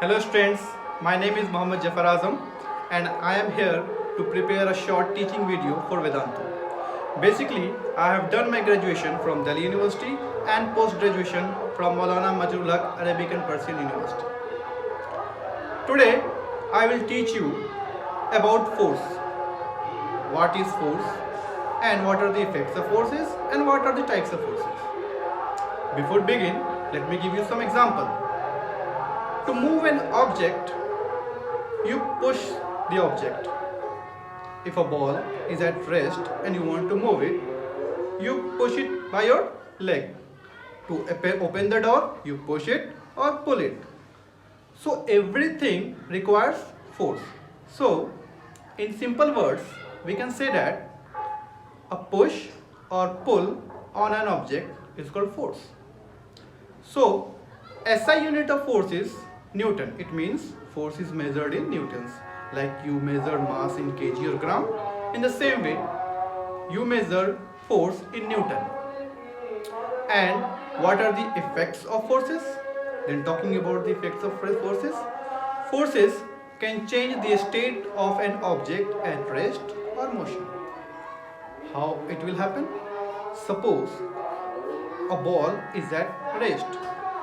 Hello students, my name is Mohammad Jafar Azam and I am here to prepare a short teaching video for Vedanta. Basically, I have done my graduation from Delhi University and post-graduation from Maulana Majrul Haq Arabic and Persian University. Today, I will teach you about force. What is force and what are the effects of forces and what are the types of forces. Before begin, let me give you some example. To move an object, you push the object. If a ball is at rest and you want to move it, you push it by your leg. To open the door, you push it or pull it. So everything requires force. So in simple words, we can say that a push or pull on an object is called force. So SI unit of force is Newton. It means force is measured in newtons. Like you measure mass in kg or gram, in the same way you measure force in Newton. And what are the effects of forces? Then talking about the effects of forces, forces can change the state of an object at rest or motion. How it will happen? Suppose a ball is at rest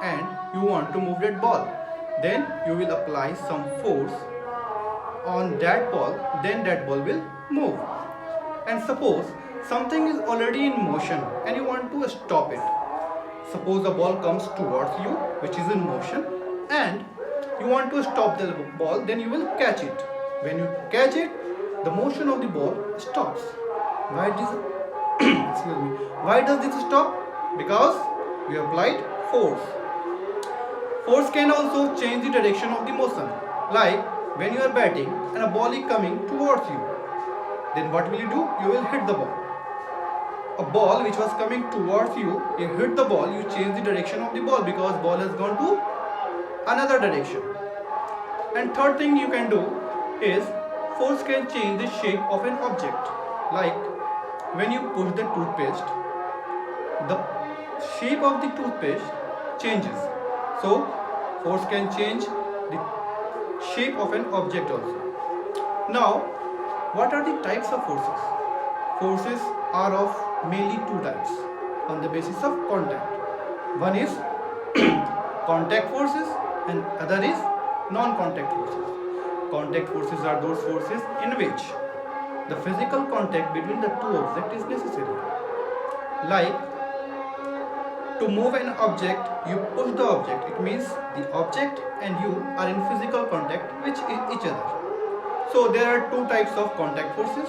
and you want to move that ball. Then you will apply some force on that ball, then that ball will move. And suppose something is already in motion and you want to stop it. Suppose a ball comes towards you which is in motion and you want to stop the ball, then you will catch it. When you catch it, the motion of the ball stops. Why does this stop? Because you applied force. Force can also change the direction of the motion. Like when you are batting and a ball is coming towards you, then what will you do? You will hit the ball. A ball which was coming towards you, you hit the ball, you change the direction of the ball because ball has gone to another direction. And third thing you can do is force can change the shape of an object. Like when you push the toothpaste, the shape of the toothpaste changes. So force can change the shape of an object also. Now, what are the types of forces? Forces are of mainly two types on the basis of contact. One is contact forces and other is non-contact forces. Contact forces are those forces in which the physical contact between the two objects is necessary. Like to move an object, you push the object. It means the object and you are in physical contact with each other. So there are two types of contact forces,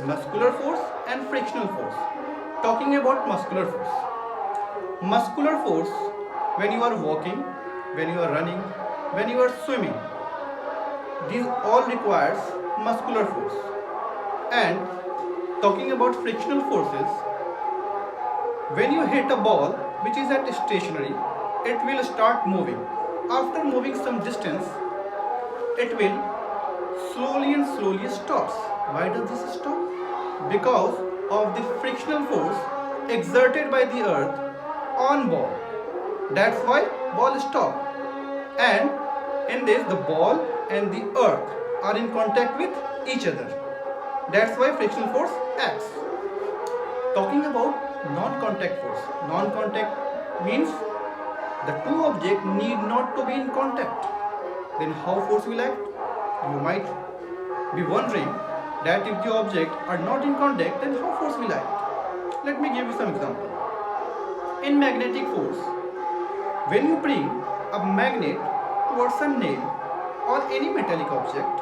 muscular force and frictional force. Talking about muscular force. Muscular force, when you are walking, when you are running, when you are swimming, these all requires muscular force. And talking about frictional forces, when you hit a ball which is at stationary, it will start moving. After moving some distance, it will slowly stops. Why does this stop? Because of the frictional force exerted by the earth on ball. That's why ball stop. And in this, the ball and the earth are in contact with each other. That's why frictional force acts. Talking about non-contact force. Non-contact means the two objects need not to be in contact. Then how force will act? You might be wondering that if the objects are not in contact, then how force will act? Let me give you some example. In magnetic force, when you bring a magnet towards a nail or any metallic object,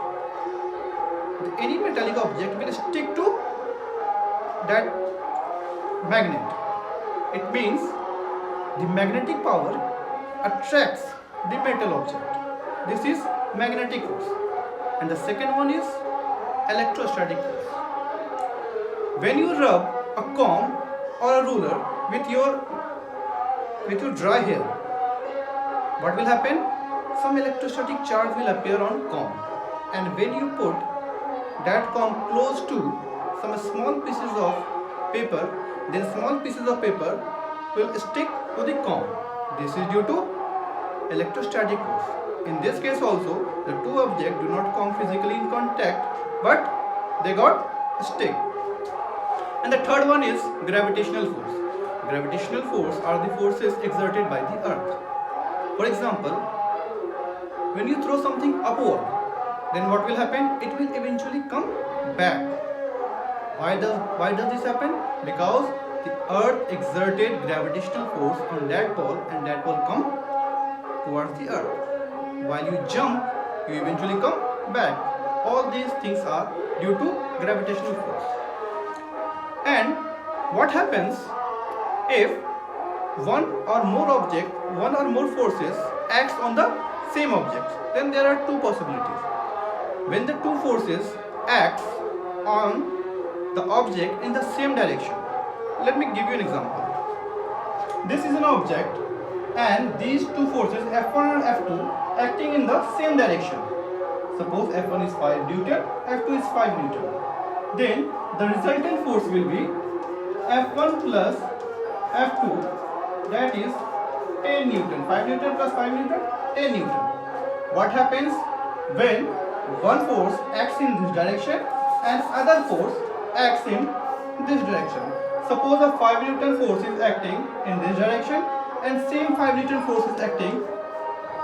any metallic object will stick to that magnet. It means the magnetic power attracts the metal object. This is magnetic force. And the second one is electrostatic force. When you rub a comb or a ruler with your dry hair, what will happen? Some electrostatic charge will appear on comb. And when you put that comb close to some small pieces of paper, then small pieces of paper will stick to the comb. This is due to electrostatic force. In this case also, the two objects do not come physically in contact, but they got stick. And the third one is gravitational force. Gravitational force are the forces exerted by the earth. For example, when you throw something upward, then what will happen? It will eventually come back. Why does this happen? Because the earth exerted gravitational force on that ball and that ball come towards the earth. While you jump, you eventually come back. All these things are due to gravitational force. And what happens if one or more forces acts on the same object? Then there are two possibilities. When the two forces acts on the object in the same direction. Let me give you an example. This is an object and these two forces F1 and F2 acting in the same direction. Suppose F1 is 5 Newton, F2 is 5 Newton. Then the resultant force will be F1 plus F2, that is 10 Newton. 5 Newton plus 5 Newton, 10 Newton. What happens when one force acts in this direction and other force acts in this direction? Suppose a 5 Newton force is acting in this direction and same 5 Newton force is acting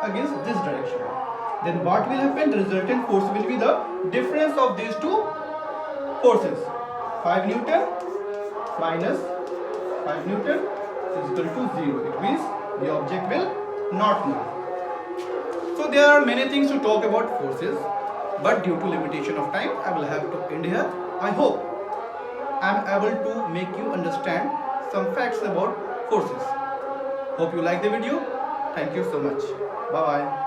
against this direction. Then what will happen? The resultant force will be the difference of these two forces. 5 Newton minus 5 Newton is equal to 0. It means the object will not move. So there are many things to talk about forces, but due to limitation of time, I will have to end here. I hope I am able to make you understand some facts about forces. Hope you like the video. Thank you so much. Bye bye.